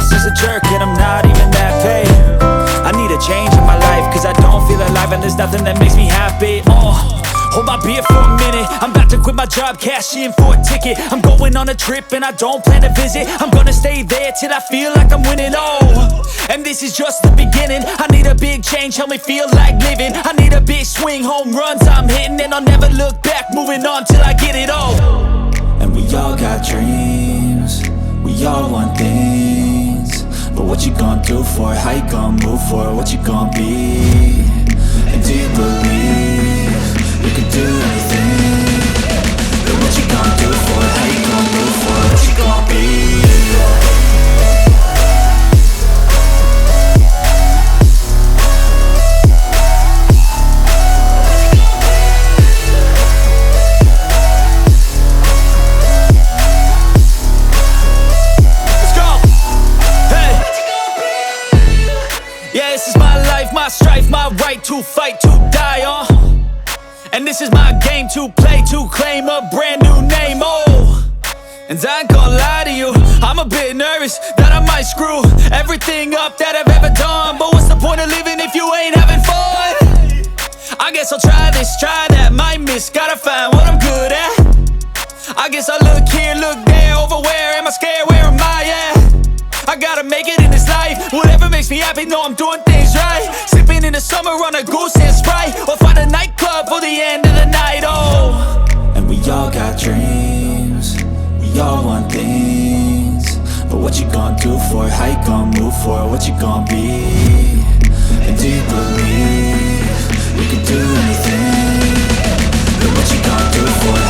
boss is a jerk and I'm not even that paid. I need a change in my life, cause I don't feel alive and there's nothing that makes me happy. Hold my beer for a minute, I'm about to quit my job, cash in for a ticket. I'm going on a trip and I don't plan to visit. I'm gonna stay there till I feel like I'm winning, and this is just the beginning. I need a big change, help me feel like living. I need a big swing, home runs I'm hitting, and I'll never look back, moving on till I get it all. And we all got dreams, we all want things, but what you gonna do for it? How you gonna move for it? What you gonna be? And do you believe you can do anything? But what you gonna do for it? How you gonna move for it? What you gonna be? My strife, my right to fight, to die on. And this is my game to play, to claim a brand new name, And I ain't gonna lie to you, I'm a bit nervous that I might screw everything up that I've ever done. But what's the point of living if you ain't having fun? I guess I'll try this, try that, might miss, gotta find what I'm good at. I guess I look here, look there, over where am I scared, where am I at? I gotta make it in this life, whatever makes me happy, know I'm doing things right. Sipping in the summer on a goose and Sprite, or find a nightclub for the end of the night, And we all got dreams, we all want things, but what you gonna do for it? How you gonna move for it? What you gonna be? And do you believe you can do anything? But what you gonna do for it?